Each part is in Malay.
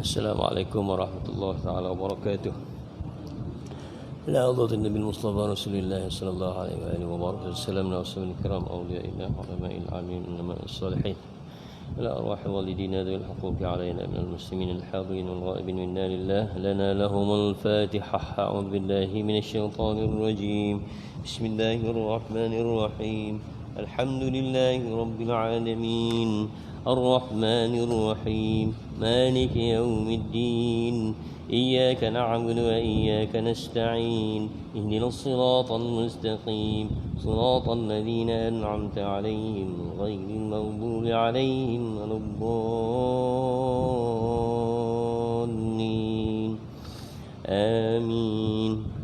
Assalamualaikum warahmatullahi taala wabarakatuh. La hadratin Nabi Mustafa Rasulullah sallallahu alaihi wa barakatuh. Assalamu alaikum kiram awliyaillah wa ulama'il alamin innama as-salihin. Ila arwah walidina dhul huquqi alaina minal muslimin al-hadirin wal ghaibin inna lillahi lana lahumul fatihah. A'udzu billahi minasy syaithanir rajim. Bismillahirrahmanirrahim. Alhamdulillahi rabbil alamin. الرحمن الرحيم مالك يوم الدين إياك نعبد وإياك نستعين اهدنا الصراط المستقيم صراط الذين أنعمت عليهم غير المغضوب عليهم ولا الضالين آمين.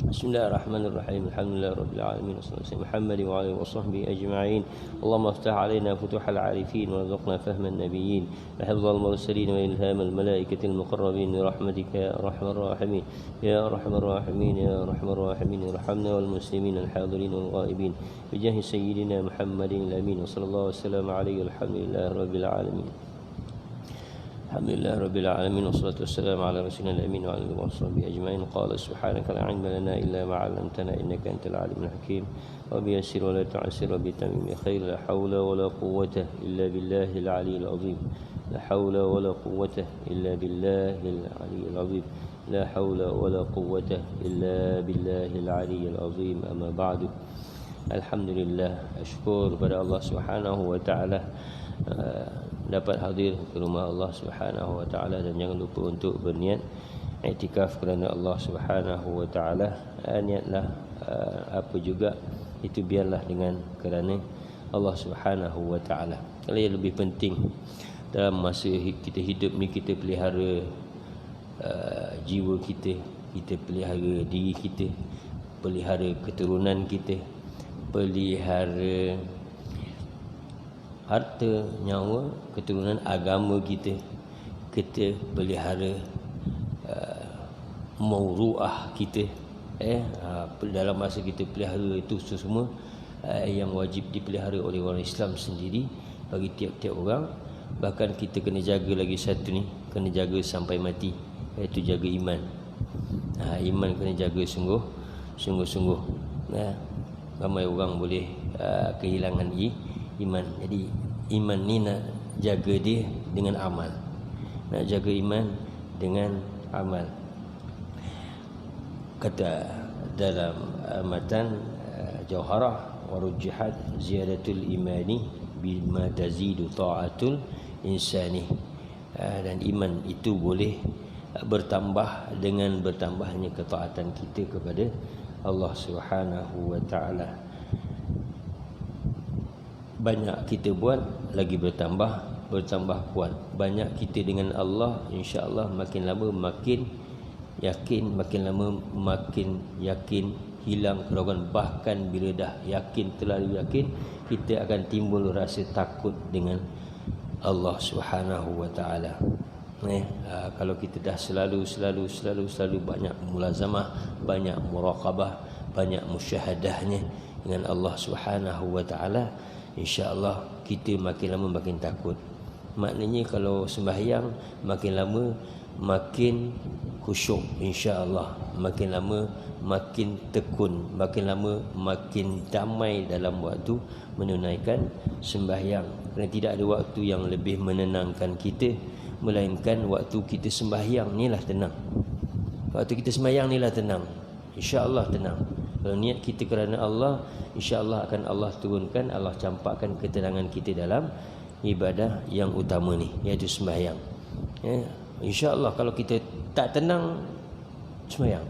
Bismillahirrahmanirrahim. Alhamdulillahirabbil alamin wassalatu Muhammad wa alihi washabbihi ajma'in. Allahumma iftah 'alaina futuhal 'arifin warzuqna fahman nabiyyin wa hifdzal mursalin wa ilhamal malaikatil muqarrabin bi rahmatika ya arhamar rahimin ya arhamar rahimin ya arhamar rahimin irhamna wal muslimin al hadirin wal ghaibin bi jahi sayyidina Muhammadin al-amin wa sallallahu wasallam alaihi alhamdulillahirabbil alamin. Alhamdulillah Rabbil Alamin. Wassalatu wassalamu ala rasulina al-amin wa ala alihi wa sahbihi ajma'in. Qala subhanaka la ilma lana illa ma 'allamtana innaka antal alimul hakim. Wa bi yassir wa la tu'assir wa bi tamim khair. La hawla wa la quwwata illa billahil aliyyil azim. La hawla wa la quwwata illa billahil aliyyil azim. La hawla wa la quwwata illa billahil aliyyil azim. Amma ba'du. Alhamdulillah, syukur kepada Allah Subhanahu wa taala dapat hadir ke rumah Allah Subhanahu wa taala, dan jangan lupa untuk berniat iktikaf kerana Allah Subhanahu wa taala. Niatlah apa juga itu biarlah dengan kerana Allah Subhanahu wa taala. Kalau yang lebih penting dalam masa kita hidup ni, kita pelihara jiwa kita, kita pelihara diri kita, pelihara keturunan kita, pelihara harta, nyawa, keturunan agama kita, kita pelihara mauruah kita. Dalam masa kita pelihara itu semua yang wajib dipelihara oleh orang Islam sendiri bagi tiap-tiap orang. Bahkan kita kena jaga lagi satu ni, kena jaga sampai mati, iaitu jaga iman. Iman kena jaga sungguh-sungguh. Ramai orang boleh kehilangan iman. Jadi iman ni nak jaga dia dengan amal, nak jaga iman dengan amal. Kata dalam matan Jauharah, warujjihat ziyadatul imani bima tazidu ta'atul insani. Dan iman itu boleh bertambah dengan bertambahnya ketaatan kita kepada Allah Subhanahu wa taala. Banyak kita buat, lagi bertambah kuat. Banyak kita dengan Allah, insya-Allah makin lama makin yakin, makin lama makin yakin, hilang keraguan. Bahkan bila dah yakin, terlalu yakin, kita akan timbul rasa takut dengan Allah Subhanahu wa taala. Kalau kita dah selalu banyak mulazamah, banyak muraqabah, banyak musyahadahnya dengan Allah Subhanahu wa taala, insya-Allah kita makin lama makin takut. Maknanya kalau sembahyang makin lama makin khusyuk, insya-Allah makin lama makin tekun, makin lama makin damai dalam waktu menunaikan sembahyang. Kerana tidak ada waktu yang lebih menenangkan kita melainkan waktu kita sembahyang nilah tenang. Waktu kita sembahyang nilah tenang, insya-Allah tenang. Kalau niat kita kerana Allah, insya-Allah akan Allah turunkan, Allah campakkan ketenangan kita dalam ibadah yang utama ni, iaitu sembahyang. Insya-Allah kalau kita tak tenang, sembahyang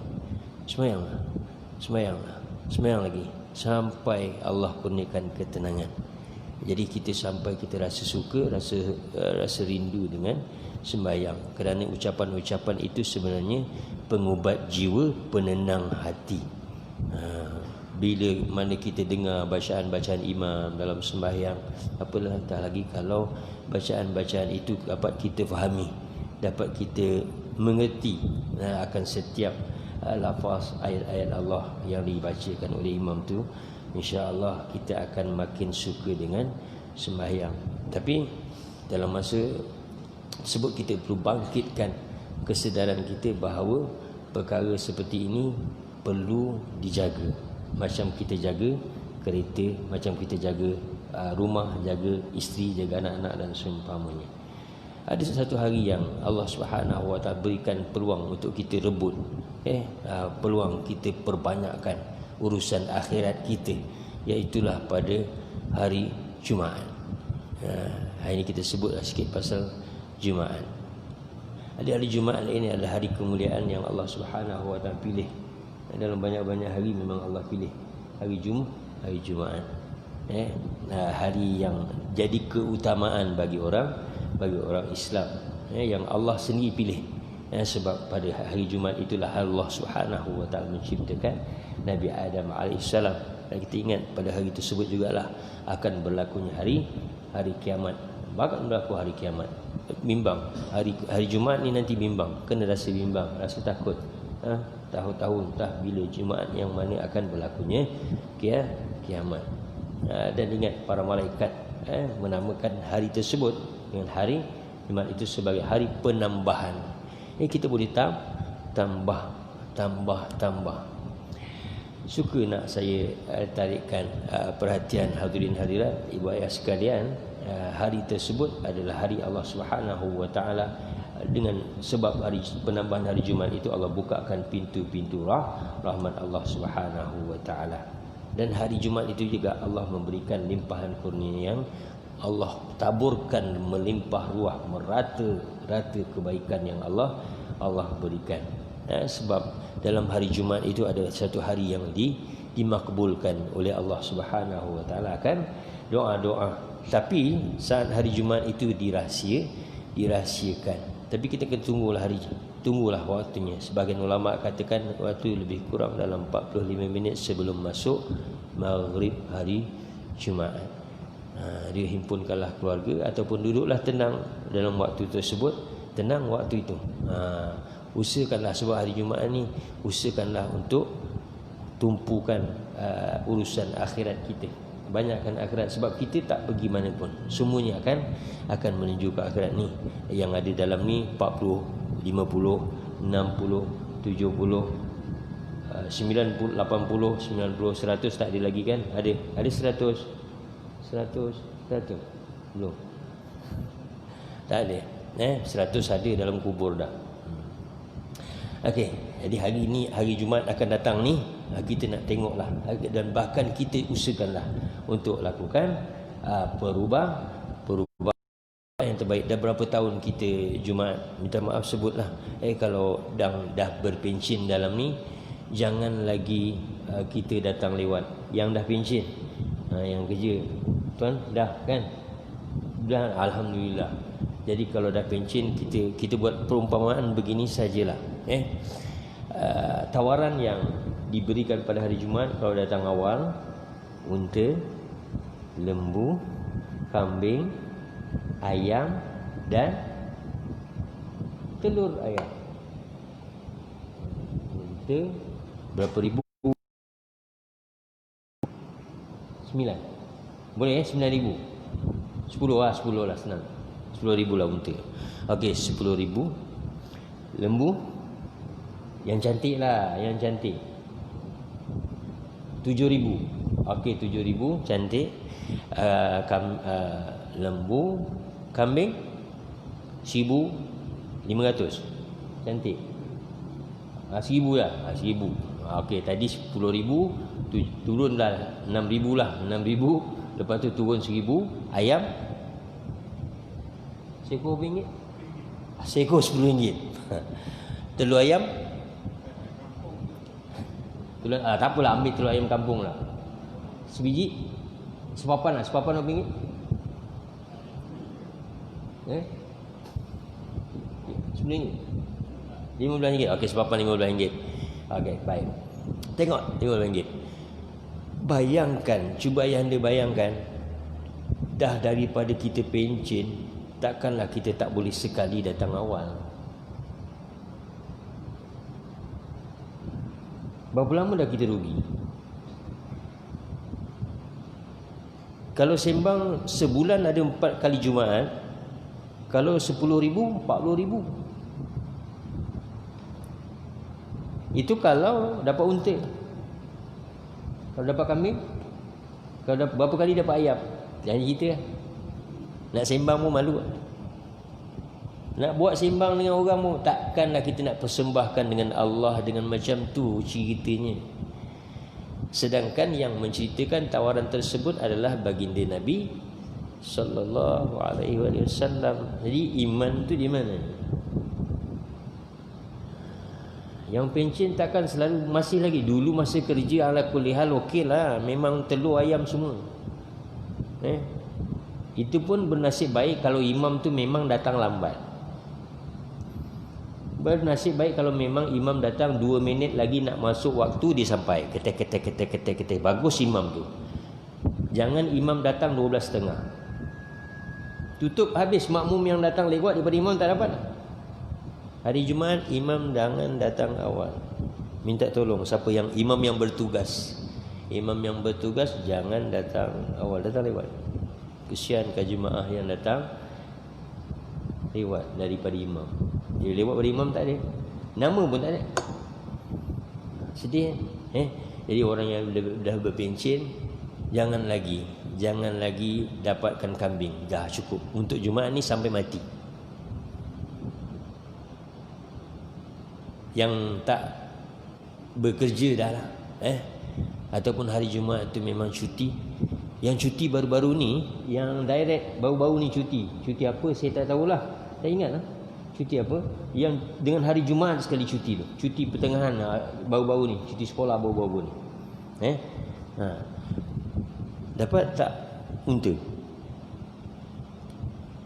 lagi sampai Allah kurniakan ketenangan. Jadi kita sampai kita rasa suka, rasa rindu dengan sembahyang. Kerana ucapan-ucapan itu sebenarnya pengubat jiwa, penenang hati. Bila mana kita dengar bacaan-bacaan imam dalam sembahyang, apalah tak lagi kalau bacaan-bacaan itu dapat kita fahami, dapat kita mengerti akan setiap lafaz ayat-ayat Allah yang dibacakan oleh imam tu, insya-Allah kita akan makin suka dengan sembahyang. Tapi dalam masa Sebab kita perlu bangkitkan kesedaran kita bahawa perkara seperti ini perlu dijaga. Macam kita jaga kereta, macam kita jaga rumah, jaga isteri, jaga anak-anak dan seumpamanya. Ada satu hari yang Allah Subhanahu Wa Taala berikan peluang untuk kita rebut, peluang kita perbanyakkan urusan akhirat kita, iaitulah pada hari Jumaat. Hari ini kita sebutlah sikit pasal Jumaat. Hari Jumaat ini adalah hari kemuliaan yang Allah Subhanahu Wa Taala pilih. Dalam banyak-banyak hari memang Allah pilih hari Jumaat. Hari yang jadi keutamaan bagi orang Islam, yang Allah sendiri pilih. Sebab pada hari Jumaat itulah Allah Subhanahu Wa Taala menciptakan Nabi Adam alaihissalam. Dan kita ingat pada hari tersebut jugalah akan berlakunya hari kiamat. Bahkan berlaku hari kiamat. Bimbang. Hari Jumaat ni nanti bimbang. Kena rasa bimbang, rasa takut. Tahun-tahun entah bila Jumaat yang mana akan berlakunya kiamat. Dan ingat para malaikat menamakan hari tersebut dengan hari Jumaat itu sebagai hari penambahan. Kita boleh tambah. Suka nak saya tarikkan perhatian hadirin hadirat, ibu ayah sekalian. Hari tersebut adalah hari Allah Subhanahu Wa Taala. Dengan sebab hari penambahan hari Jumaat itu Allah bukakan pintu-pintu rahmat Allah Subhanahu Wa Taala. Dan hari Jumaat itu juga Allah memberikan limpahan kurnia yang Allah taburkan melimpah ruah, merata kebaikan yang Allah berikan. Sebab dalam hari Jumaat itu ada satu hari yang dimakbulkan oleh Allah Subhanahu Wa Taala, kan doa-doa. Tapi saat hari Jumaat itu dirahsiakan. Tapi kita kena tunggulah waktunya. Sebagian ulama katakan waktu lebih kurang dalam 45 minit sebelum masuk maghrib hari Jumaat. Dia himpunkanlah keluarga ataupun duduklah tenang dalam waktu tersebut, tenang waktu itu. Usahakanlah, sebab hari Jumaat ni usahakanlah untuk tumpukan urusan akhirat kita. Banyakkan akhirat, sebab kita tak pergi mana pun, semuanya akan menuju ke akhirat ni. Yang ada dalam ni 40, 50, 60, 70, 90, 80, 90, 100 tak ada lagi kan? Ada 100 belum. Tak ada. 100 ada dalam kubur dah. Okey, jadi hari ni, hari Jumaat akan datang ni, kita nak tengoklah, dan bahkan kita usahakanlah untuk lakukan perubahan yang terbaik. Dah berapa tahun kita Jumaat, minta maaf sebutlah, kalau dah berpencen dalam ni, jangan lagi kita datang lewat. Yang dah pencen, yang kerja, tuan dah kan, dah, alhamdulillah. Jadi kalau dah pencen, kita buat perumpamaan begini sajalah. Tawaran yang diberikan pada hari Jumaat, kalau datang awal, unta, lembu, kambing, ayam dan telur ayam. Unta berapa ribu? 9. Boleh 9,000. 10 lah senang. 10,000 lah unta. Okey, 10,000. Lembu yang cantik lah, yang cantik 7,000. Okey, 7,000 cantik. Lembu, kambing 1,500 cantik. 1,000 lah, 1,000. Okey, tadi 10,000 turunlah 6,000 lah, 6,000. Lepas tu turun 1,000. Ayam seekor RM1. Seekor RM10. Telur ayam, tak apalah, ambil telur ayam kampung lah. Sebiji, sepapan lah, sepapan RM1. RM10. RM15. Okey, sepapan RM15. Okey, baik. Tengok RM15. Bayangkan, cuba anda bayangkan, dah daripada kita pencen, takkanlah kita tak boleh sekali datang awal. Berapa lama dah kita rugi? Kalau sembang sebulan ada 4 kali Jumaat, Kalau 10,000, 40,000. Itu kalau dapat unta. Kalau dapat kambing, kalau dapat, berapa kali dapat ayam. Jangan cerita lah. Nak sembang pun malu. Nak buat sembang dengan orang pun takkanlah kita nak persembahkan dengan Allah dengan macam tu ceritanya. Sedangkan yang menceritakan tawaran tersebut adalah baginda Nabi sallallahu alaihi wasallam. Jadi iman tu di mana? Yang pencen takkan selalu masih lagi. Dulu masa kerja ala kulli hal okeylah, memang telur ayam semua. Itu pun bernasib baik kalau imam tu memang datang lambat. Bernasib baik kalau memang imam datang 2 minit lagi nak masuk waktu dia sampai. Ketek. Bagus imam tu. Jangan imam datang 12.30. Tutup habis, makmum yang datang lewat daripada imam tak dapat. Hari Jumaat imam jangan datang awal. Minta tolong siapa yang imam yang bertugas. Imam yang bertugas jangan datang awal, datang lewat. Kesian ke jemaah yang datang lewat daripada imam. Dia lewat pada imam tak ada. Nama pun tak ada. Sedih. Jadi orang yang dah berpencen jangan lagi dapatkan kambing. Dah cukup. Untuk Jumaat ni sampai mati. Yang tak bekerja dah lah, ataupun hari Jumaat tu memang cuti. Yang cuti baru-baru ni, yang direct baru-baru ni cuti apa saya tak tahulah, tak ingat lah cuti apa. Yang dengan hari Jumaat sekali cuti tu, cuti pertengahan baru-baru ni, cuti sekolah baru-baru ni. Dapat tak unta?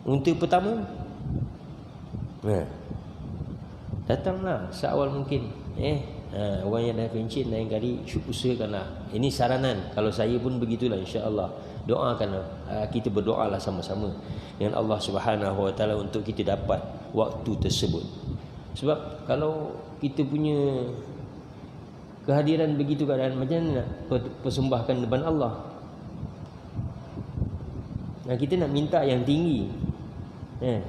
Unta pertama datanglah seawal mungkin. Orang yang dah pencen lain kali usahakanlah. Ini saranan. Kalau saya pun begitulah, insya-Allah. Doakanlah, kita berdoalah sama-sama dengan Allah Subhanahu Wa Taala untuk kita dapat waktu tersebut. Sebab kalau kita punya kehadiran begitu keadaan, macam mana nak persembahkan depan Allah? Nah, kita nak minta yang tinggi,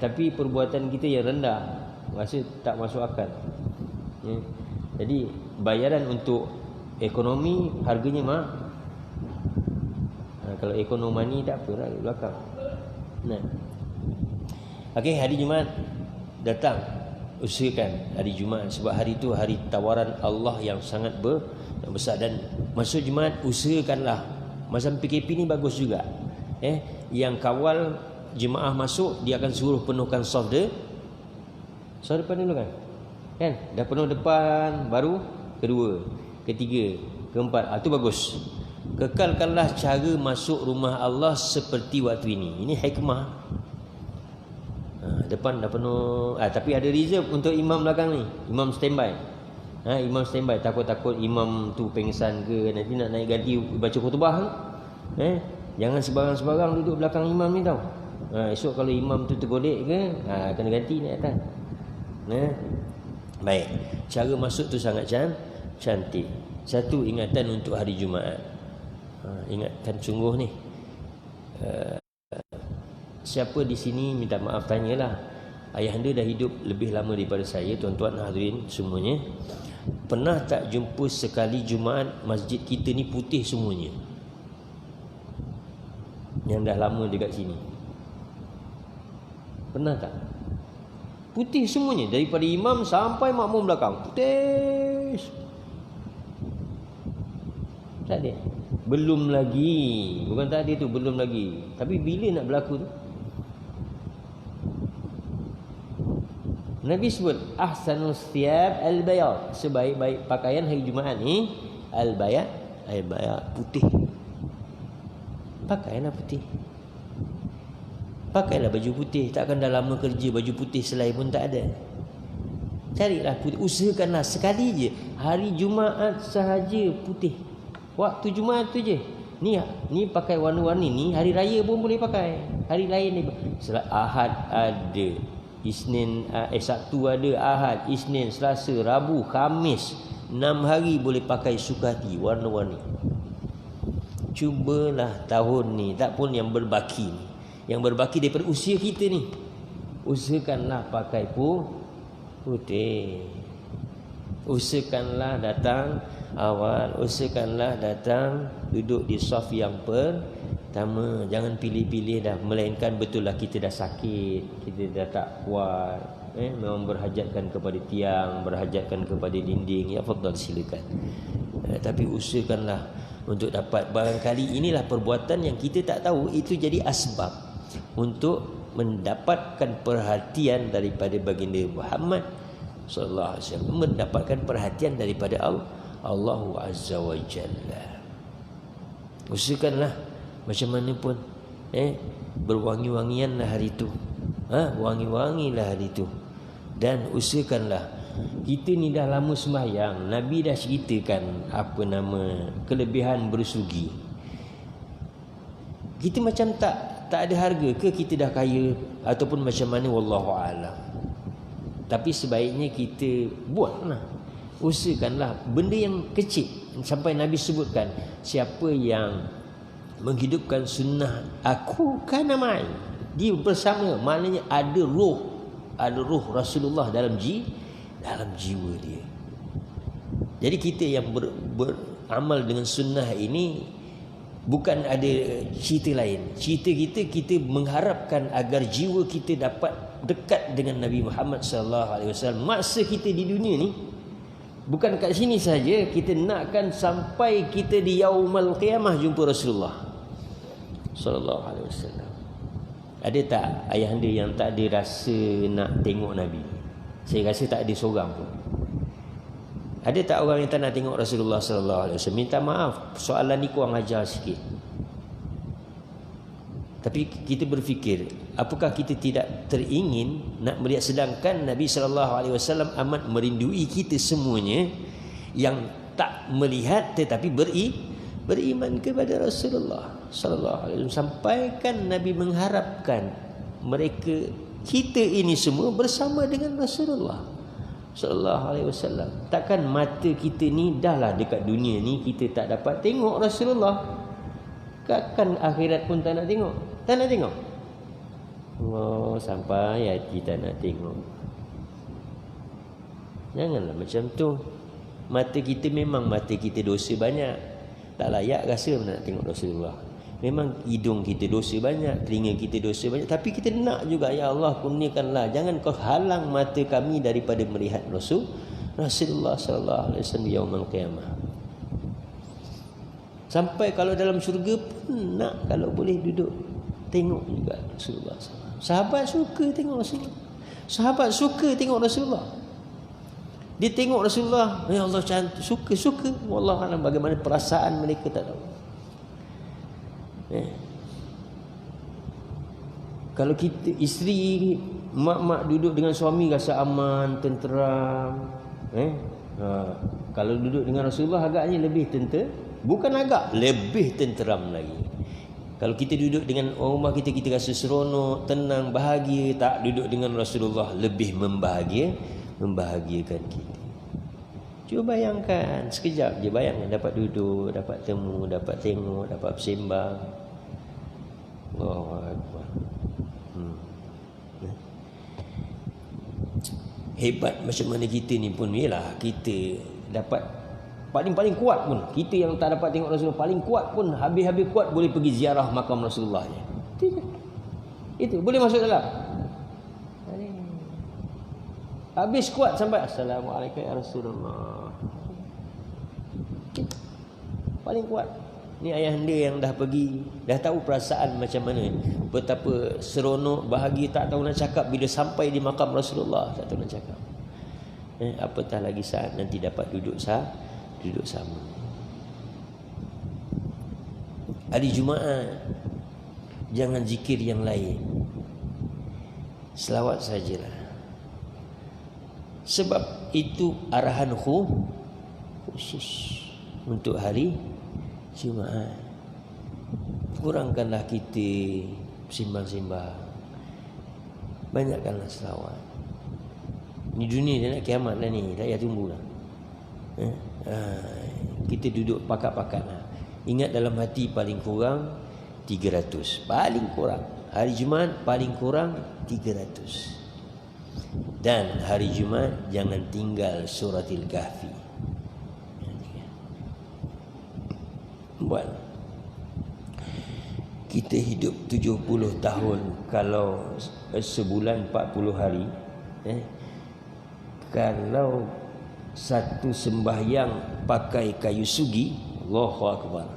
tapi perbuatan kita yang rendah, rasa tak masuk akal. Jadi bayaran untuk ekonomi harganya mahal. Kalau ekonomi tak apa lah, di belakang. Okey, hari Jumaat datang, usahakan hari Jumaat, sebab hari itu hari tawaran Allah yang sangat besar. Dan masuk Jumaat usahakanlah. Macam PKP ni bagus juga. Yang kawal jemaah masuk, dia akan suruh penuhkan saf depan dulu kan? Dah penuh depan, baru kedua, ketiga, keempat. Itu bagus. Kekalkanlah cara masuk rumah Allah seperti waktu ini. Ini hikmah. Depan dah penuh, tapi ada reserve untuk imam belakang ni. Imam standby. Imam standby, takut-takut imam tu pengsan ke, nanti nak naik ganti baca khutbah kan? Jangan sebarang-sebarang duduk belakang imam ni tau. Esok kalau imam tu tergolek ke, kena ganti naik atas. Baik, cara masuk tu sangat cantik. Satu ingatan untuk hari Jumaat. Ingatkan sungguh ni. Siapa di sini minta maaf tanyalah. Ayahanda dah hidup lebih lama daripada saya, tuan-tuan hadirin semuanya. Pernah tak jumpa sekali Jumaat masjid kita ni putih semuanya? Yang dah lama dekat sini. Pernah tak? Putih semuanya, daripada imam sampai makmum belakang. Putih. Tak ada. Belum lagi. Bukan tak ada tu, belum lagi. Tapi bila nak berlaku tu? Nabi sebut ahsanus thiyab al-bayad. Sebaik-baik pakaian hari Jumaat ni al-bayad, putih. Pakailah putih. Pakailah baju putih. Takkan dah lama kerja baju putih selai pun tak ada. Carilah putih. Usahakanlah sekali je hari Jumaat sahaja putih. Waktu Jumaat tu je. Ni pakai warna-warni ni hari raya pun boleh pakai. Hari lain ni Ahad ada, Isnin, Sabtu ada, Ahad, Isnin, Selasa, Rabu, Khamis. 6 hari boleh pakai suka hati warna-warni. Cubalah tahun ni, tak pun yang berbaki ni. Yang berbaki daripada usia kita ni. Usahakanlah pakai putih. Usahakanlah datang awal. Usahakanlah datang duduk di saf yang pertama. Jangan pilih-pilih dah. Melainkan betul lah kita dah sakit, kita dah tak kuat, memang berhajatkan kepada tiang, berhajatkan kepada dinding, ya fadal silakan. Tapi usahakanlah untuk dapat. Barangkali inilah perbuatan yang kita tak tahu, itu jadi asbab untuk mendapatkan perhatian daripada baginda Muhammad sallallahu alaihi wasallam, mendapatkan perhatian daripada Allah Azza wa Jalla. Usahakanlah macam mana pun berwangi-wangianlah hari itu. Wangi-wangilah hari itu. Dan usahakanlah, kita ni dah lama sembahyang, Nabi dah ceritakan kelebihan bersugi. Kita macam tak ada harga ke kita dah kaya ataupun macam mana, wallahu a'lam. Tapi sebaiknya kita buatlah, usahakanlah benda yang kecil. Sampai Nabi sebutkan, siapa yang menghidupkan sunnah aku kana mai, dia bersama, maknanya ada ruh Rasulullah dalam jiwa dia. Jadi kita yang beramal dengan sunnah ini bukan ada cerita lain. Cerita kita mengharapkan agar jiwa kita dapat dekat dengan Nabi Muhammad sallallahu alaihi wasallam. Masa kita di dunia ni bukan kat sini saja, kita nakkan sampai kita di yaumul qiyamah jumpa Rasulullah sallallahu alaihi wasallam. Ada tak ayahanda yang tak ada rasa nak tengok Nabi? Saya rasa tak ada seorang pun. Ada tak orang yang tak nak tengok Rasulullah sallallahu alaihi wasallam? Minta maaf, soalan ni kurang ajar sikit. Tapi kita berfikir, apakah kita tidak teringin nak melihat, sedangkan Nabi sallallahu alaihi wasallam amat merindui kita semuanya yang tak melihat tetapi beriman kepada Rasulullah sallallahu alaihi wasallam. Sampaikan Nabi mengharapkan kita ini semua bersama dengan Rasulullah sallallahu alaihi wasallam. Takkan mata kita ni dahlah dekat dunia ni kita tak dapat tengok Rasulullah. Takkan akhirat pun tak nak tengok. Tak nak tengok. Oh, sampai hati tak nak tengok. Janganlah macam tu. Mata kita memang mata kita dosa banyak. Tak layak rasa nak tengok Rasulullah. Memang hidung kita dosa banyak, telinga kita dosa banyak, tapi kita nak juga, ya Allah kurniakanlah, jangan kau halang mata kami daripada melihat Rasulullah sallallahu alaihi wasallam yaumul qiyamah. Sampai kalau dalam syurga pun nak, kalau boleh duduk tengok juga Rasulullah SAW. Sahabat suka tengok Rasulullah. Sahabat suka tengok Rasulullah. Dia tengok Rasulullah, ya Allah cantik, suka. Wallahu a'lam bagaimana perasaan mereka tak tahu. Kalau kita isteri, mak duduk dengan suami rasa aman, tenteram. Kalau duduk dengan Rasulullah agaknya lebih bukan agak, lebih tenteram lagi. Kalau kita duduk dengan orang rumah kita rasa seronok, tenang, bahagia. Tak duduk dengan Rasulullah, lebih membahagiakan kita. Cuba bayangkan sekejap je, bayangkan dapat duduk, dapat temu, dapat tengok, dapat bersembang. Allahu Akbar. Hebat macam mana kita ni pun, yalah kita dapat paling kuat pun, kita yang tak dapat tengok Rasulullah paling kuat pun, habis-habis kuat boleh pergi ziarah makam Rasulullah je. Itu boleh masuk dalam. Habis kuat sampai assalamualaikum ya Rasulullah. Paling kuat. Ni ayahanda yang dah pergi, dah tahu perasaan macam mana, betapa seronok, bahagia, tak tahu nak cakap bila sampai di makam Rasulullah, tak tahu nak cakap. Apatah lagi saat nanti dapat duduk sama. Hari Jumaat jangan zikir yang lain, selawat sajalah. Sebab itu arahan khusus untuk hari Jumaat. Kurangkanlah kita simbang-simbang, banyakkanlah selawat. Ni dunia dia nak kiamat lah ni, tak payah tunggulah. Kita duduk pakat-pakat lah. Ingat dalam hati paling kurang 300, paling kurang. hari Jumaat paling kurang 300. Dan hari Jumaat jangan tinggal suratil Kahfi. Buat kita hidup 70 tahun, kalau sebulan 40 hari, kalau satu sembahyang pakai kayu sugi, Allahu Akbar,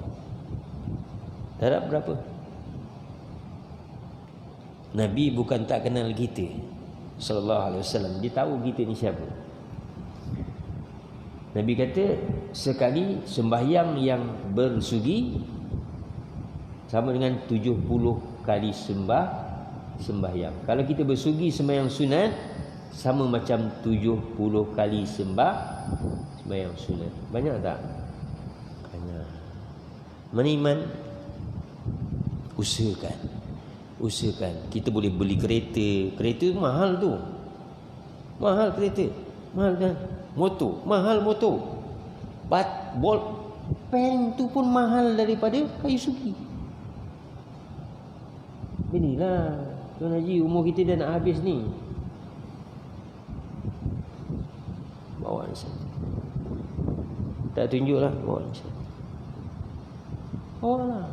darab berapa? Nabi bukan tak kenal kita sallallahu alaihi wasallam, dia tahu kita ni siapa. Nabi kata sekali sembahyang yang bersugi sama dengan 70 kali sembahyang. Kalau kita bersugi sembahyang sunat sama macam 70 kali sembahyang sunat. Banyak tak? Banyak. Mana iman? Usahakan. Kita boleh beli kereta. Kereta mahal tu. Mahal kereta. Mahal kan? Motor. Mahal motor. Bol pen tu pun mahal daripada kayu sugi. Inilah Tuan Haji, umur kita dah nak habis ni. Bawa ni satu. Tak tunjuklah, bawa ni satu. Bawa lah.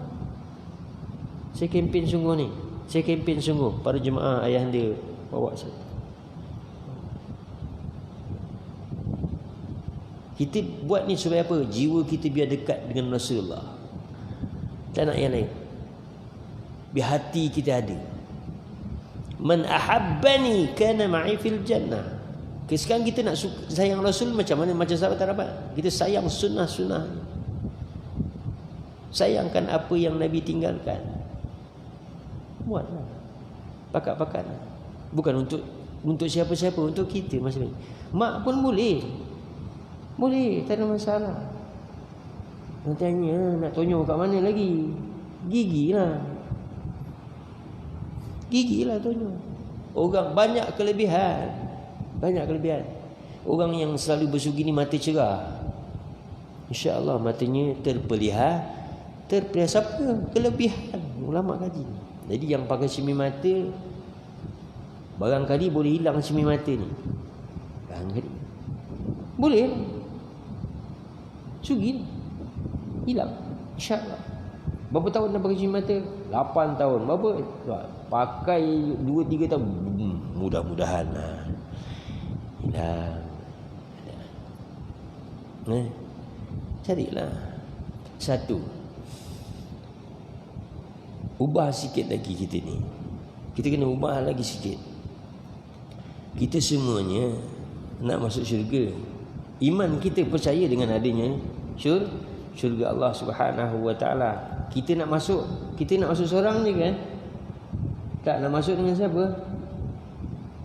Saya kempen sungguh ni. Saya kempen sungguh. Para jemaah ayahanda, bawa satu. Kita buat ni supaya apa? Jiwa kita biar dekat dengan Rasulullah. Tak nak yang lain. Biar hati kita ada. Man ahabbani kana ma'i fil jannah. Sekarang kita nak sayang Rasul macam mana? Macam sahabat Arabat. Kita sayang sunnah-sunnah. Sayangkan apa yang Nabi tinggalkan. Buatlah. Pakat-pakat. Bukan untuk siapa-siapa, untuk kita masing-masing. Mak pun boleh. Boleh, tak ada masalah. Nak tanya, nak tonyol kat mana lagi? Gigilah tonyol. Orang banyak kelebihan. Orang yang selalu bersugi ni mata cerah. InsyaAllah matanya terpelihara apa? Kelebihan. Ulama kaji. Jadi yang pakai cermin mata, barangkali boleh hilang cermin mata ni. Barangkali boleh. Sugi hilang, insyaAllah. Berapa tahun dah pakai cermin mata? 8 tahun. Berapa? Pakai 2-3 tahun. Mudah-mudahan hilang. Carilah satu. Ubah sikit lagi kita ni. Kita kena ubah lagi sikit. Kita semuanya nak masuk syurga. Iman kita percaya dengan adanya syurga Allah Subhanahu wa taala. Kita nak masuk seorang je kan? Tak, nak masuk dengan siapa?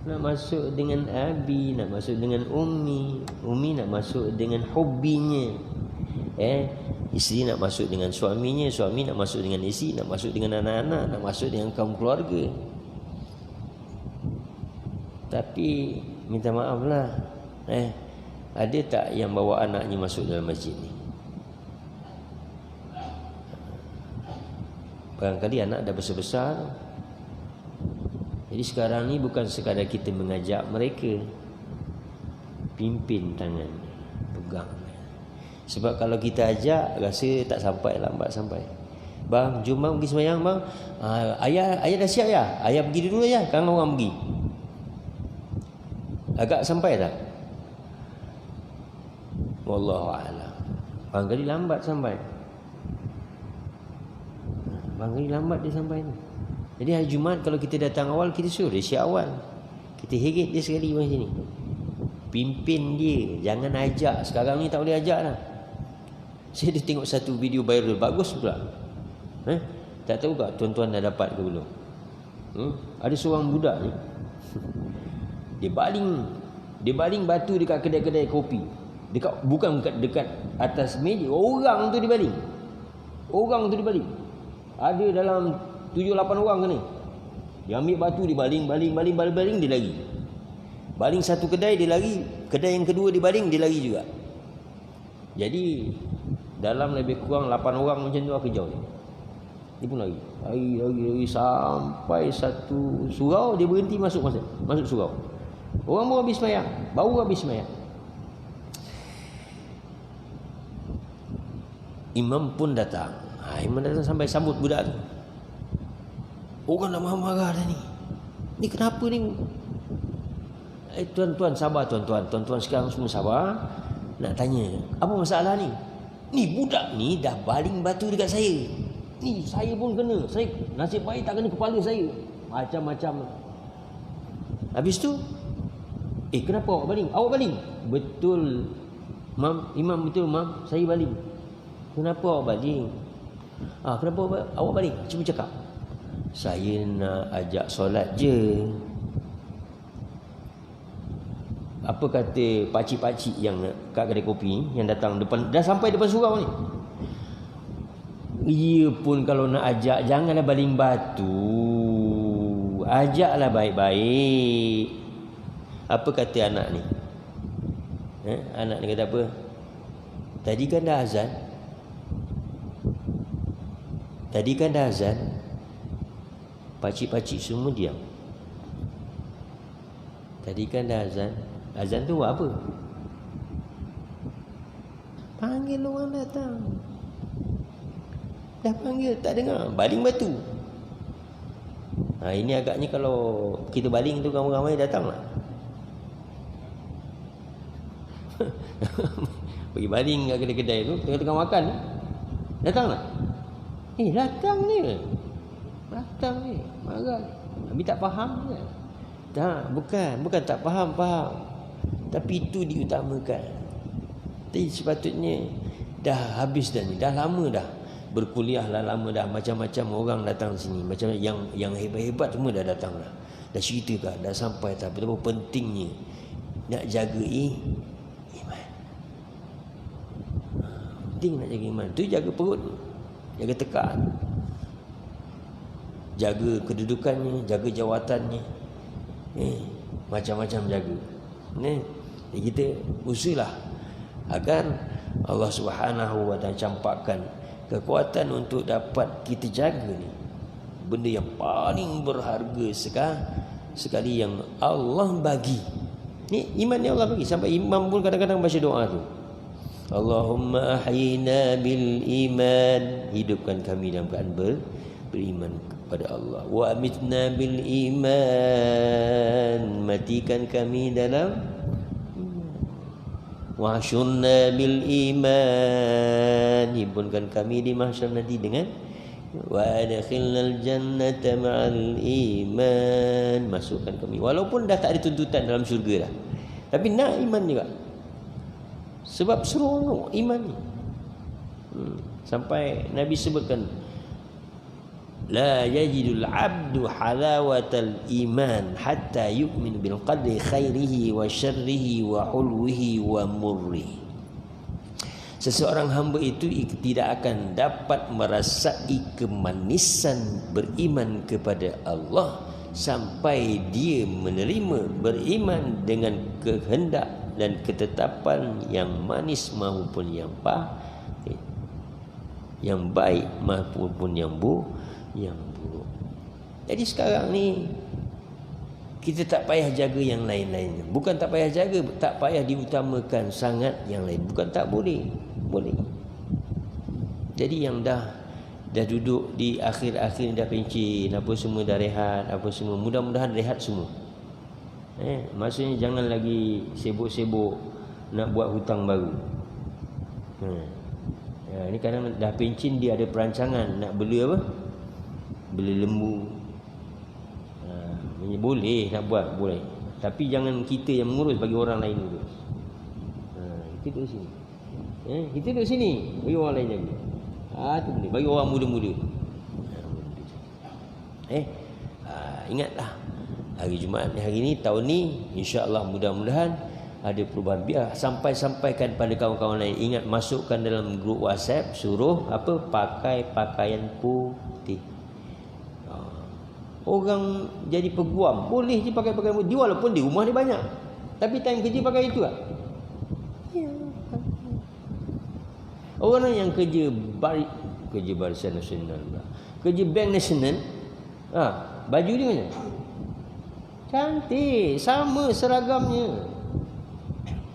Nak masuk dengan abi, nak masuk dengan Umi nak masuk dengan hubbinya. Isteri nak masuk dengan suaminya, suami nak masuk dengan isteri, nak masuk dengan anak-anak, nak masuk dengan kaum keluarga. Tapi minta maaflah, ada tak yang bawa anaknya masuk dalam masjid ni? Barangkali anak dah besar-besar. Jadi sekarang ni bukan sekadar kita mengajak mereka, pimpin tangan, pegang. Sebab kalau kita ajak, rasa tak sampai, lambat sampai. Bang, jom bang pergi sembahyang bang. Ayah dah siap ya? Ayah pergi dulu ya, kan orang pergi. Agak sampai tak? Wallahu a'lam. Barangkali lambat sampai. Barangkali lambat dia sampai ni. Jadi hari Jumaat kalau kita datang awal, kita suruh dia siap awal. Kita heret dia sekali macam sini. Pimpin dia, jangan ajak. Sekarang ni tak boleh ajak lah. Saya dah tengok satu video viral, bagus pula. Tak tahu tak tuan-tuan dah dapat ke belum? Ada seorang budak ni, dia baling batu dekat kedai-kedai kopi. Bukan dekat atas meja, orang tu dibaling. Ada dalam 7-8 orang ke ni. Dia ambil batu, dia baling, dia lari. Baling satu kedai, dia lari. Kedai yang kedua dia baling, dia lari juga. Jadi dalam lebih kurang 8 orang macam tu kejauh. Dia pun lari. Lari sampai satu surau, dia berhenti masuk surau. Orang baru habis sembahyang. Imam pun datang. Imam datang sampai sambut budak tu. Orang dah marah-marah dah ni. Ni kenapa ni? Tuan-tuan sabar tuan-tuan. Tuan-tuan sekarang semua sabar. Nak tanya, apa masalah ni? Ni budak ni dah baling batu dekat saya. Ni saya pun kena. Saya nasib baik tak kena kepala saya. Macam-macam. Habis tu, kenapa awak baling? Awak baling? Betul, Imam, betul, Imam. Saya baling. Kenapa awak baling? Kenapa awak baling? Cuba cakap. Saya nak ajak solat je. Apa kata pakcik-pakcik yang kat kedai kopi yang datang depan, dah sampai depan surau ni. Ia pun kalau nak ajak, janganlah baling batu. Ajaklah baik-baik. Apa kata anak ni? Anak ni kata apa? Tadi kan dah azan. Pakcik-pakcik semua diam. Tadi kan dah azan. Azan tu buat apa? Panggil orang datang. Dah panggil tak dengar, baling batu. Ini agaknya kalau kita baling tu ramai-ramai datang lah. Pergi baling kat kedai-kedai tu, tengah-tengah makan, datang tak? Datang ni. Marah. Habis tak faham ke? Tak, bukan tak faham. Tapi itu diutamakan. Tapi sepatutnya dah habis dah ni, dah lama dah. Berkuliah lah lama dah, macam-macam orang datang sini, macam yang hebat-hebat semua dah datang dah. Dah cerita dah sampai tak betapa pentingnya nak jaga iman. Penting nak jaga iman. Tu jaga perut, jaga tekan, jaga kedudukannya, jaga jawatannya. Macam-macam jaga. Jadi kita usahalah agar Allah Subhanahu wa taala campakkan kekuatan untuk dapat kita jaga ni benda yang paling berharga sekali yang Allah bagi. Ni iman yang Allah bagi. Sampai imam pun kadang-kadang baca doa tu, Allahumma ahyina bil iman, hidupkan kami dalam keadaan beriman kepada Allah. Wa amitna bil iman, matikan kami dalam iman. Wa hasyurna bil iman, himpunkan kami di mahsyar nanti dengan wa adkhilnal jannata ma'al iman, masukkan kami walaupun dah tak ada tuntutan dalam syurga dah, tapi nak iman juga. Sebab seronok iman ni. Sampai Nabi sebutkan, la yajidul abdu halawatal iman hatta yu'min bil qadri khairihi wa syarrihi wa hulwihi wa murrihi. Seseorang hamba itu tidak akan dapat merasai kemanisan beriman kepada Allah sampai dia menerima beriman dengan kehendak dan ketetapan yang manis maupun yang pahit, yang baik maupun yang buruk. Jadi sekarang ni kita tak payah jaga yang lain-lain. Bukan tak payah jaga, tak payah diutamakan sangat yang lain. Bukan tak boleh. Jadi yang dah duduk di akhir-akhir dah pencin, apa semua dah rehat, apa semua, mudah-mudahan rehat semua. Maksudnya jangan lagi sibuk-sibuk nak buat hutang baru. Ini kadang dah pencin, dia ada perancangan nak beli apa? Beli lembu. Boleh nak buat, boleh. Tapi jangan kita yang mengurus, bagi orang lain urus. Kita duduk sini. Kita duduk sini, bagi orang lain jaga. Tu boleh, bagi orang muda-muda. Ingatlah, hari Jumaat hari ni, tahun ni, insya-Allah mudah-mudahan ada perubahan. Biar sampaikan pada kawan-kawan lain. Ingat, masukkan dalam grup WhatsApp, suruh apa? Pakai pakaian putih. Orang jadi peguam, boleh je pakai pakaian putih walaupun di rumah dia banyak, tapi time kerja pakai itu tak? Orang yang kerja Barisan Nasional, Kerja Bank Nasional. Baju dia macam cantik, sama seragamnya.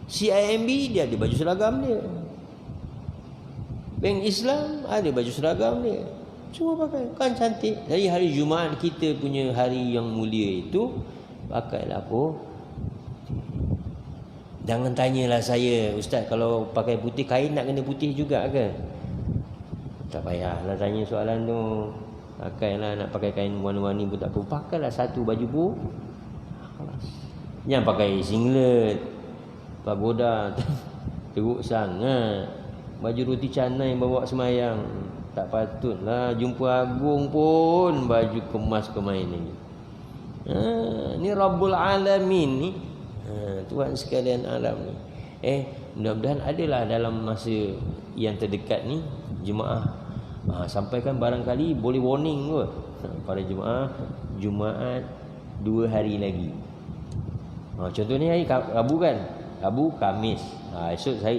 CIMB dia ada baju seragam dia. Bank Islam ada baju seragam dia. Semua pakai, kan cantik. Jadi hari Jumaat kita punya hari yang mulia itu, pakailah apa? Jangan tanyalah saya, Ustaz, kalau pakai putih kain nak kena putih juga ke? Tak payahlah tanya soalan tu. Pakailah, nak pakai kain warna-warni pun tak apa. Pakailah satu baju pun. Jangan pakai singlet, pagoda, teruk sangat. Baju roti canai bawa semayang, tak patutlah. Jumpa agung pun baju kemas kemain ni. Ni Rabbul Alamin ni, Tuhan sekalian alam ni. Mudah-mudahan adalah dalam masa yang terdekat ni jemaah sampaikan, barangkali boleh warning kot para jemaah. Jumaat 2 hari lagi. Contohnya hari Rabu kan, Rabu, Khamis. Esok saya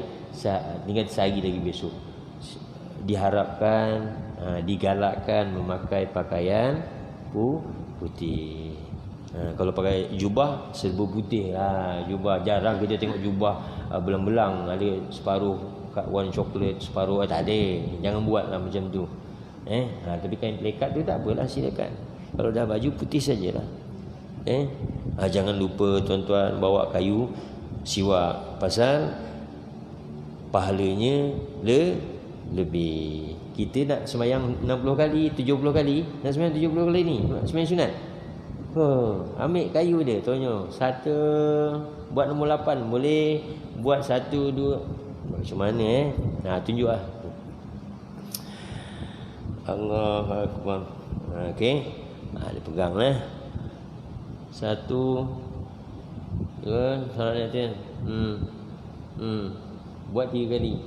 tinggal sehari lagi besok. Diharapkan, digalakkan memakai pakaian putih. Kalau pakai jubah serba putih. Jubah jarang kita tengok jubah belang-belang, ada separuh kat warna coklat, separuh tak ada. Jangan buatlah macam tu. Tapi kain pelekat tu tak apalah, silakan. Kalau dah baju putih sajalah. Jangan lupa tuan-tuan bawa kayu siwak, pasal pahalanya lebih. Kita nak sembahyang 60 kali, 70 kali, nak sembahyang 70 kali ni, nak sembahyang sunat. Ambil kayu dia, tonyo. Satu buat nombor 8 boleh, buat 1 2 macam mana tunjuklah. Allahu akbar. Okey. Dia peganglah. 1 2 salat dia. Buat 3 kali.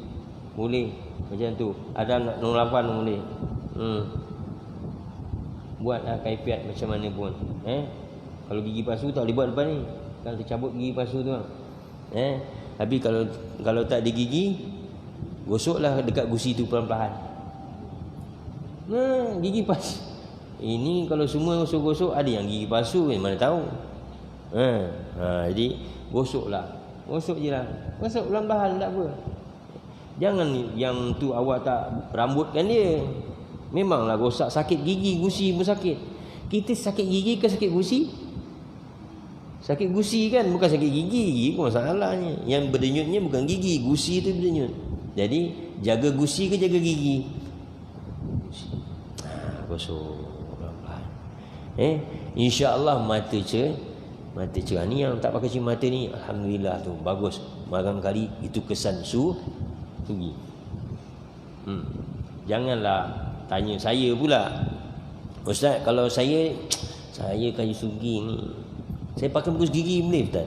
Boleh macam tu. Ada nombor 8 boleh. Buatlah kaifiat macam mana pun. Kalau gigi palsu tak boleh buat depan ni. Kalau tercabut gigi palsu tu. Tapi kalau tak ada gigi, gosoklah dekat gusi tu pelan-pelan. Gigi palsu. Ini kalau semua gosok-gosok, ada yang gigi palsu, mana tahu. Jadi gosoklah. Gosok je lah. Gosok pelan-pelan, tak apa. Jangan yang tu awak tak rambutkan dia. Memanglah rosak, sakit gigi, gusi pun sakit. Kita sakit gigi ke sakit gusi? Sakit gusi kan, bukan sakit gigi. Gigi pun masalahnya. Yang berdenyutnya bukan gigi, gusi tu berdenyut. Jadi jaga gusi ke jaga gigi? Gosok pelan-pelan. InsyaAllah mata cerah ni, yang tak pakai cermata ni, alhamdulillah tu bagus. Barangkali itu kesan sugi. Janganlah tanya saya pula, Ustaz, kalau saya kayu sugi ni, saya pakai bungkus gigi boleh Ustaz?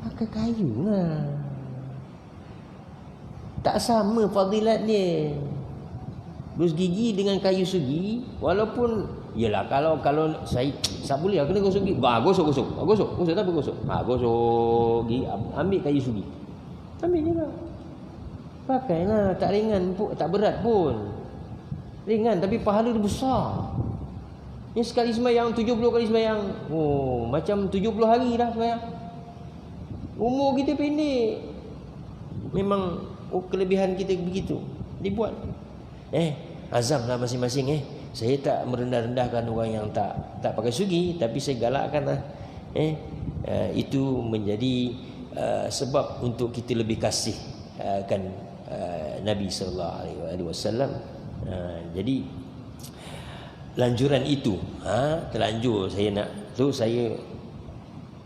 Pakai kayu lah. Tak sama fadilat dia. Bungkus gigi dengan kayu sugi, walaupun yalah, kalau saya tak boleh, kena gosok gigi. Gosok tak apa gosok. Gosok gigi, ambil kayu sugi. Ambil je lah. Pakailah, tak ringan pun, tak berat pun. Ringan tapi pahala dia besar. Ni sekali sembahyang 70 kali sembahyang. Macam 70 hari dah sembahyang. Umur kita pendek. Memang kelebihan kita begitu. Dibuat. Azamlah masing-masing. Saya tak merendah-rendahkan orang yang tak pakai sugi, tapi saya galakkanlah. Itu menjadi sebab untuk kita lebih kasih kan Nabi sallallahu alaihi wasallam. Jadi lanjuran itu terlanjur saya nak tu, saya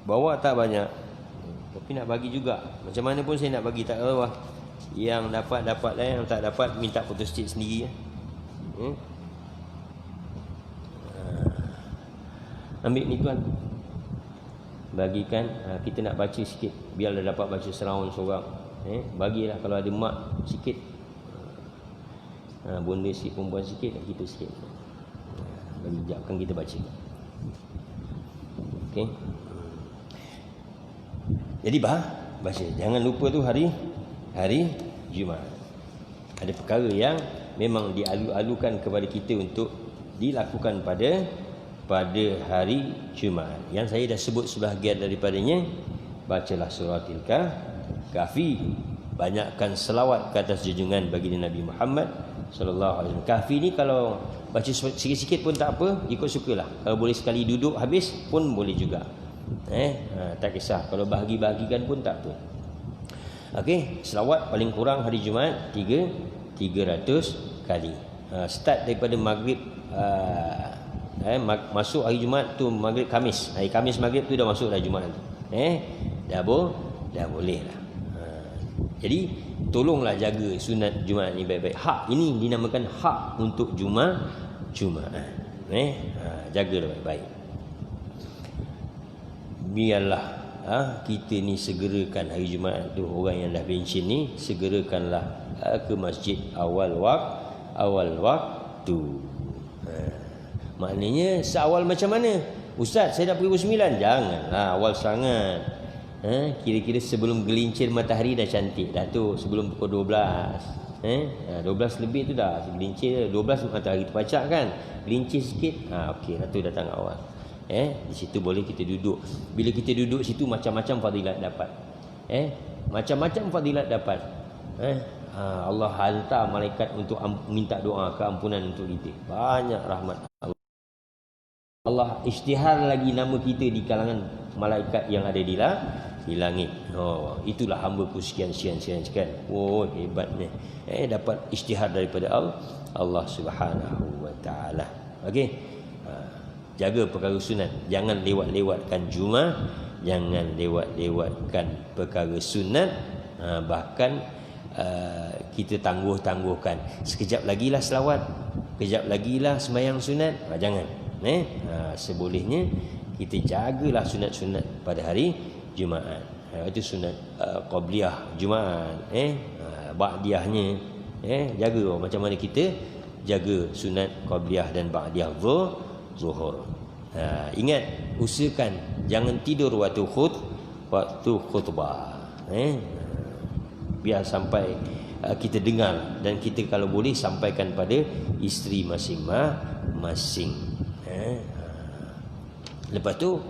bawa tak banyak, tapi nak bagi juga. Macam mana pun saya nak bagi, tak tahu lah. Yang dapat lah, yang tak dapat minta photostat sendiri. Ambil ni tuan, bagikan. Kita nak baca sikit, biarlah dapat baca seraun seorang. Bagilah kalau ada mak sikit, bonda sikit, perempuan sikit, kita sikit. Bagi sekejap kita baca. Okey. Jadi baca. Jangan lupa tu hari Jumaat. Ada perkara yang memang dialu-alukan kepada kita untuk dilakukan pada hari Jumaat. Yang saya dah sebut sebahagian daripadanya. Bacalah suratil Kahfi, banyakkan selawat ke atas junjungan baginda Nabi Muhammad sallallahu alaihi wasallam. Kahfi ni kalau baca sikit-sikit pun tak apa, ikut sukalah. Kalau boleh sekali duduk habis pun boleh juga. Tak kisah. Kalau bahagi-bahagikan pun tak apa. Okey, selawat paling kurang hari Jumaat 300 kali. Start daripada maghrib, masuk hari Jumaat tu maghrib Khamis. Hari Khamis maghrib tu dah masuk dah Jumaat tu. Dah boleh lah. Jadi tolonglah jaga sunat Jumaat ni baik-baik. Hak ini dinamakan hak untuk Jumaat. Jagalah baik-baik. Biarlah kita ni segerakan hari Jumaat tu, orang yang dah pencen ni segerakanlah ke masjid awal waktu. Maknanya seawal macam mana? Ustaz, saya dah pukul 9. Janganlah awal sangat. Kira-kira sebelum gelincir matahari dah cantik dah tu, sebelum pukul 12. 12 lebih tu dah gelincir. 12 matahari terpacak kan, gelincir sikit, okey dah tu datang awal. Di situ boleh kita duduk. Bila kita duduk situ macam-macam fadilat dapat. Macam-macam fadilat dapat. Allah hantar malaikat untuk minta doa keampunan untuk kita. Banyak rahmat Allah. Allah isytihar lagi nama kita di kalangan malaikat yang ada di langit. Itulah hamba-Ku sekian. Hebatnya. Dapat isytihar daripada Allah Subhanahu wa taala. Okey. Jaga perkara sunat. Jangan lewat-lewatkan Jumaat, jangan lewat-lewatkan perkara sunat. Bahkan kita tangguh-tangguhkan. Sekejap lagi lah selawat, sekejap lagi lah sembahyang sunat. Jangan. Sebolehnya kita jagalah sunat-sunat pada hari Jumaat. Itu sunat qabliyah Jumaat. Ba'diyahnya jaga macam mana kita jaga sunat qabliyah dan ba'diyah zuhur. Ingat, usahakan jangan tidur waktu khutbah. Biar sampai kita dengar, dan kita kalau boleh sampaikan pada isteri masing-masing. Lepas tu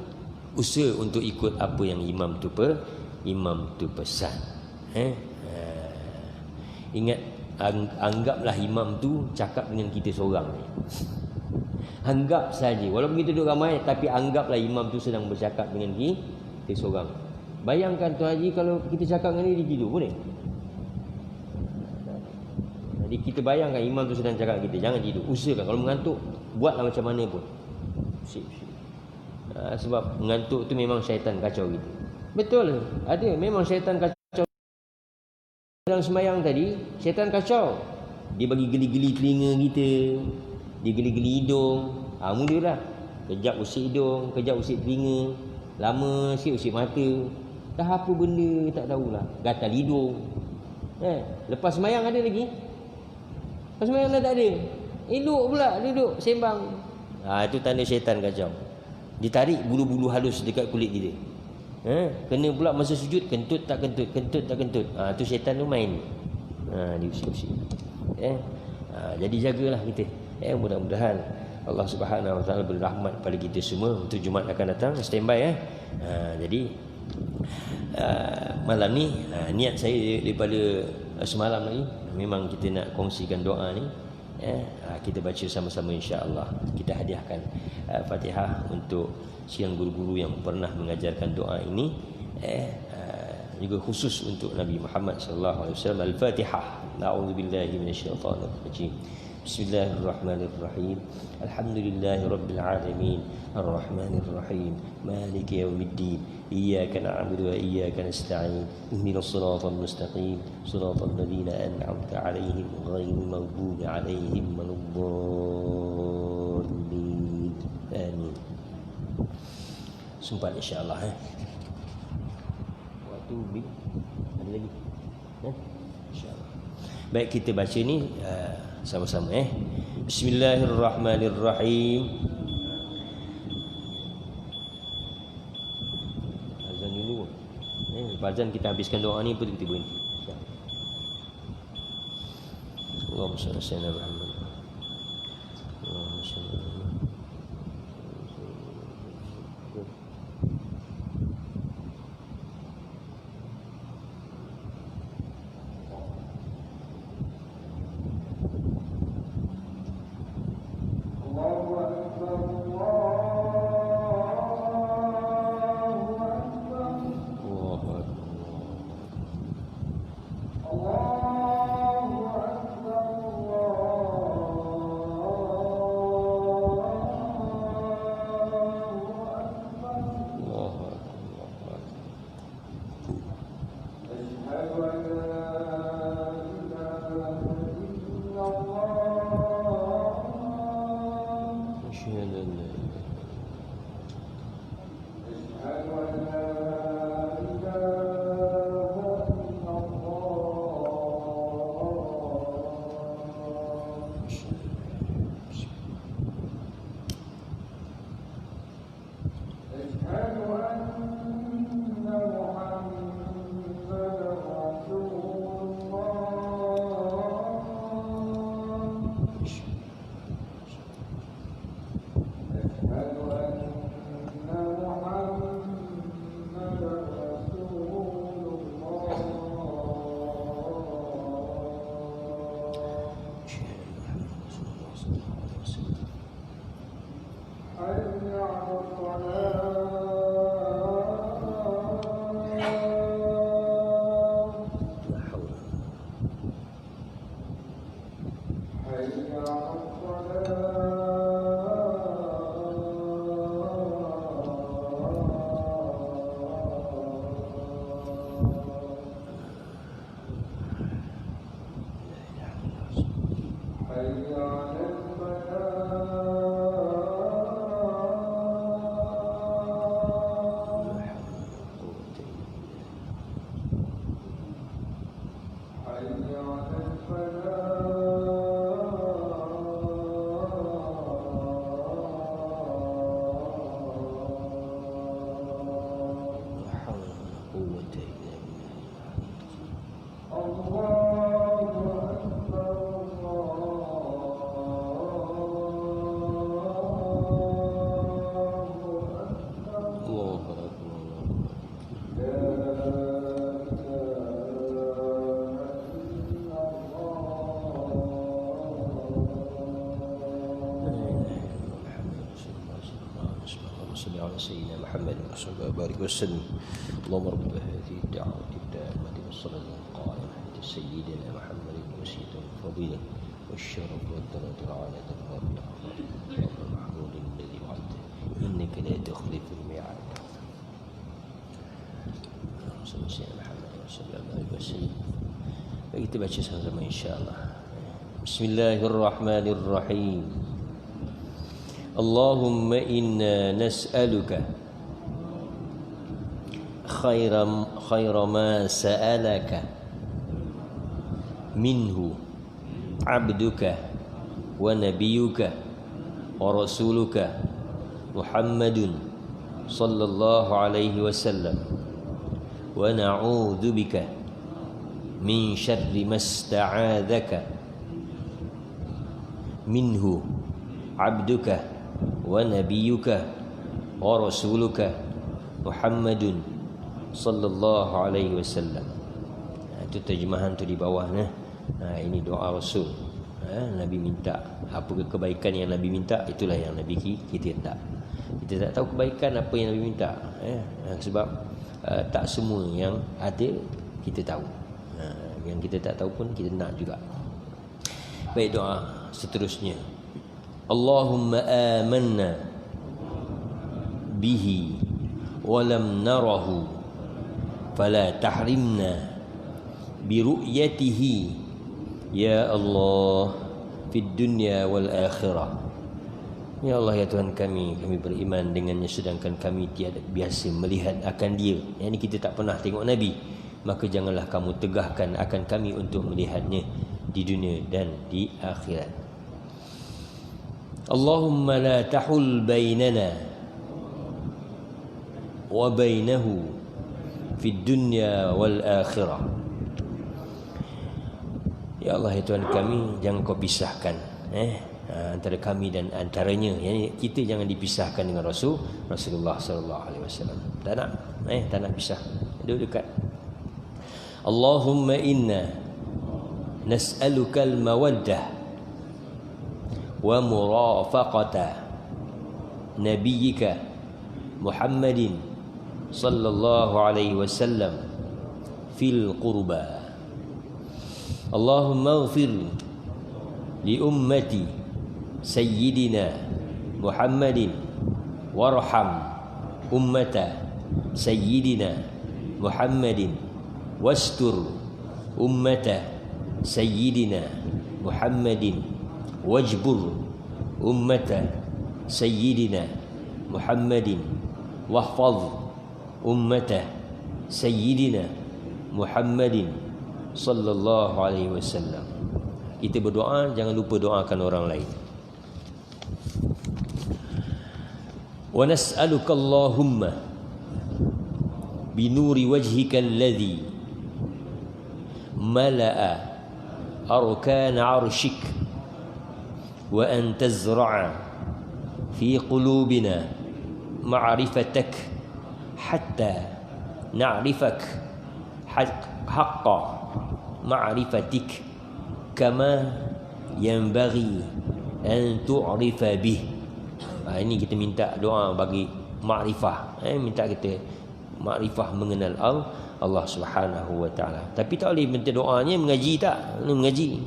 usaha untuk ikut apa yang imam tu pesan. Ingat, anggaplah imam tu cakap dengan kita seorang ni. Anggap saja, walaupun kita duduk ramai, tapi anggaplah imam tu sedang bercakap dengan kita seorang. Bayangkan Tuan Haji kalau kita cakap dengan dia tidur, boleh? Jadi kita bayangkan imam tu sedang cakap kita, jangan tidur. Usahakan kalau mengantuk, buatlah macam mana pun. Sip. Sebab mengantuk tu memang syaitan kacau kita. Betul, ada memang syaitan kacau. Dalam sembahyang tadi, syaitan kacau. Dia bagi geli-geli telinga kita, dia geli-geli hidung. Mulalah. Kejap usik hidung, kejap usik telinga, lama sikit usik mata. Dah apa benda tak tahulah. Gatal hidung. Lepas sembahyang ada lagi. Lepas sembahyang dah tak ada. Duduk sembang. Itu tanda syaitan kacau. Ditarik bulu-bulu halus dekat kulit kita. Kena pula masa sujud, kentut tak kentut. Tu syaitan tu main. Diusik-usik. Jadi jagalah kita. Mudah-mudahan Allah Subhanahu wa taala beri rahmat pada kita semua. Untuk Jumaat akan datang, standby. Jadi malam ni niat saya daripada semalam lagi, memang kita nak kongsikan doa ni. Kita baca sama-sama insya-Allah. Kita hadiahkan Fatihah untuk siang guru-guru yang pernah mengajarkan doa ini, juga khusus untuk Nabi Muhammad sallallahu alaihi wasallam. Al-Fatihah. A'udzubillahi minasyaitonir rajim. Bismillahirrahmanirrahim. Alhamdulillahirabbil alamin. Arrahmanir rahim. Maliki yaumiddin. Iyyaka na'budu wa iyyaka nasta'in. Ihdinas siratal mustaqim. Siratal ladzina an'amta 'alaihim ghairil maghdubi 'alaihim waladdallin. Amin. Sumpah insya-Allah. Waktu ada lagi. Insya-Allah. Baik, kita baca ni sama-sama. Bismillahirrahmanirrahim. Azan dulu. Lepas azan kita habiskan doa ni, pun kita berhenti. Allahumma salli ala sayyidina Muhammad. Allahumma salli ala سيدنا محمد صلى الله عليه وسلم اللهم رب هذه الدعوة التامة والصلاة القائمة على سيدنا محمد وسيلة الفضيلة والشرف والدرجة العالية الرابعة المحمود الذي وعدته إنك لا تخلف الميعاد. اللهم صل على سيدنا محمد صلى الله عليه وسلم. Kita baca sama-sama insya-Allah. Bismillahirrahmanirrahim. Allahumma inna nas'aluka khaira ma sa'alaka minhu abduka wa nabiyyuka wa rasuluka Muhammadun sallallahu alaihi wasallam wa na'udzu bika min syarri ma sta'adzaka minhu abduka wa nabiyyuka wa rasuluka Muhammadun sallallahu alaihi wasallam. Itu terjemahan tu di bawah nah. Ini doa Rasul. Nabi minta apa kebaikan yang Nabi minta, itulah yang Nabi kita tak. Kita tak tahu kebaikan apa yang Nabi minta. Sebab tak semua yang ada kita tahu. Yang kita tak tahu pun kita nak juga. Baik, doa seterusnya. Allahumma amanna bihi wa lam narahu fala tahrimna bi ru'yatihi ya Allah fid dunya wal akhirah. Ya Allah, ya Tuhan kami beriman dengannya sedangkan kami tiada biasa melihat akan dia. Yang ini kita tak pernah tengok Nabi, maka janganlah kamu tegahkan akan kami untuk melihatnya di dunia dan di akhirat. Allahumma la tahul bainana wa bainahu fid dunya wal akhirah. Ya Allah, ya Tuhan kami, jangan kau pisahkan antara kami dan antaranya. Yani kita jangan dipisahkan dengan Rasulullah sallallahu alaihi wasallam. Tak nak pisah. Duduk dekat. Allahumma inna nas'aluka al-mawaddah wa murafaqata nabiyyika Muhammadin sallallahu alaihi wasallam fil qurba. Allahumma ighfir li ummati sayyidina Muhammadin warham ummata sayyidina Muhammadin wastur ummata sayyidina Muhammadin wajbur ummata sayyidina Muhammadin wahfaz ummata sayyidina Muhammadin sallallahu alaihi wasallam. Kita berdoa, jangan lupa doakan orang lain. Wa nas'aluka Allahumma binuri wajhika alladhi mala'a arkan 'arshik wa an tazra'a fi qulubina ma'rifatak hatta na'rifak haqqa ma'rifatik kama yanbaghi an tu'rifa bih. Ini kita minta doa bagi makrifah, minta kita makrifah mengenal Allah Subhanahu wa taala. Tapi tak boleh minta doanya mengaji tak? Mengaji.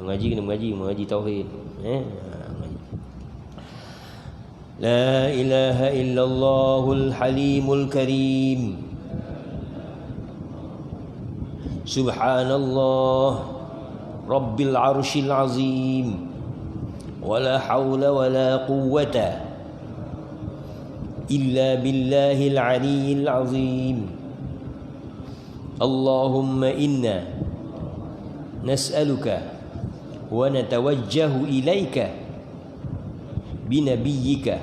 Mengaji kena mengaji tauhid. La ilaha illallahul halimul karim. Subhanallah Rabbil arshil azim. Wala hawla wala quwwata illa billahil aliyyil azim. Allahumma inna nas'aluka wa natawajjahu ilaika binabiyyika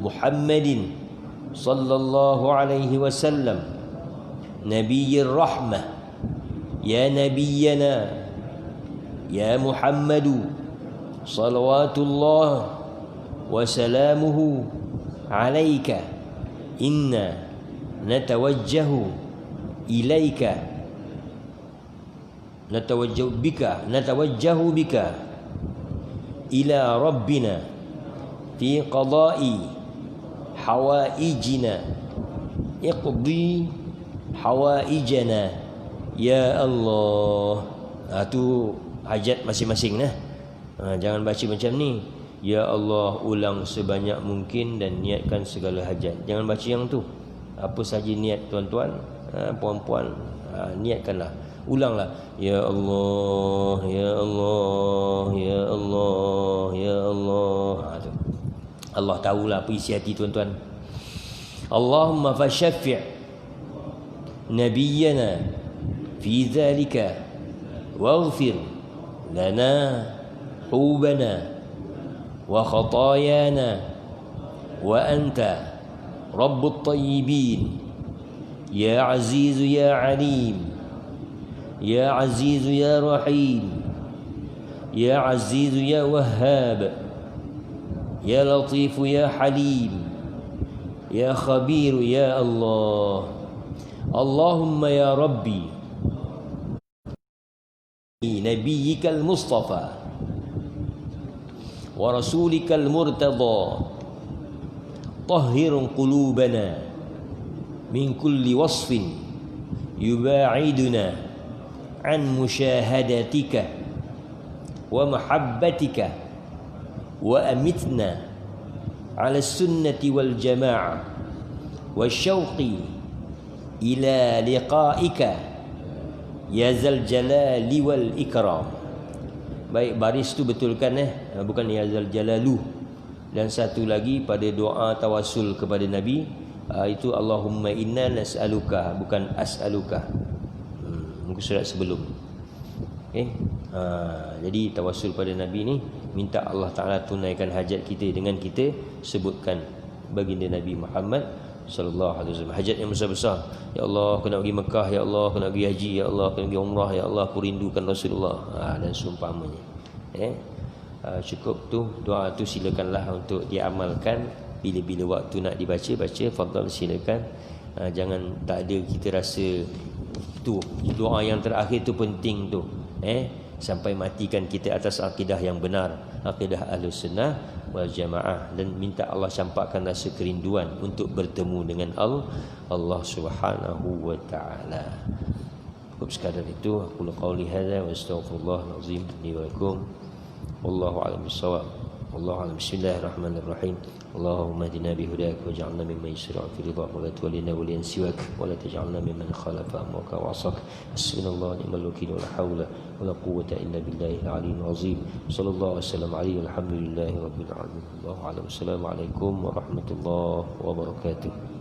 Muhammadin sallallahu alaihi wasallam nabiyyir rahmah. Ya nabiyyana ya Muhammadu salawatullah wa salamuhu alaika inna natawajjahu ilaika natawajjahu bika ila rabbina fi qada'i hawaijina iqdi hawaijana ya Allah. Tu hajat masing-masing nah. Jangan baca macam ni, ya Allah ulang sebanyak mungkin dan niatkan segala hajat. Jangan baca yang tu. Apa saja niat tuan-tuan, puan-puan, niatkanlah. Ulanglah, ya Allah, ya Allah, ya Allah, ya Allah. Allah tahulah apa isi hati tuan-tuan. Allahumma fashaffi' nabiyyana fi dhalika waghfir lana حوبنا وخطايانا وأنت رب الطيبين يا عزيز يا عليم يا عزيز يا رحيم يا عزيز يا وهاب يا لطيف يا حليم يا خبير يا الله. اللهم يا ربي نبيك المصطفى ورسولك المرتضى طهر قلوبنا من كل وصف يباعدنا عن مشاهدتك ومحبتك وأمتنا على السنة والجماعة والشوق إلى لقائك يا ذا الجلال والإكرام. Baik, baris tu betulkan bukan ya zal jalalu. Dan satu lagi pada doa tawasul kepada Nabi, itu Allahumma inna nas'aluka, bukan as'aluka. Muka surat sebelum. Jadi tawasul pada Nabi ni minta Allah Ta'ala tunaikan hajat kita dengan kita sebutkan baginda Nabi Muhammad sallallahu alaihi wasallam. Hajat yang besar-besar. Ya Allah, aku nak pergi Mekah, ya Allah, aku nak pergi haji, ya Allah, aku nak pergi umrah, ya Allah, aku rindukan Rasulullah. Dan seumpamanya. Cukup tu, doa tu silakanlah untuk diamalkan. Bila-bila waktu nak dibaca, baca, fadal silakan. Jangan tak ada kita rasa tu doa yang terakhir tu penting tu. Sampai matikan kita atas akidah yang benar, akidah Ahlus Sunnah wal Jamaah, dan minta Allah campakkan rasa kerinduan untuk bertemu dengan Allah Subhanahu wa taala. Cukup sekadar itu. Aku qauli hadza wa astaghfirullahal azim li wa lakum. Wallahu a'lam bissawab. Wallahu a'lam. Bismillahirrahmanirrahim. Allahumma hdina bihudak waj'alna mimman yusri'u fi ridha wa la tuwallina waliyan siwak wa la taj'alna mimman khalafa amraka wa 'asak. Hasbunallahu wa ni'mal wakeel wa la haula wa la quwwata illa billahil 'aliyyil 'azim. Sallallahu alaihi wasallam alaihi walhamdulillahi rabbil alamin. Wallahu a'lam. Assalamualaikum warahmatullahi wabarakatuh.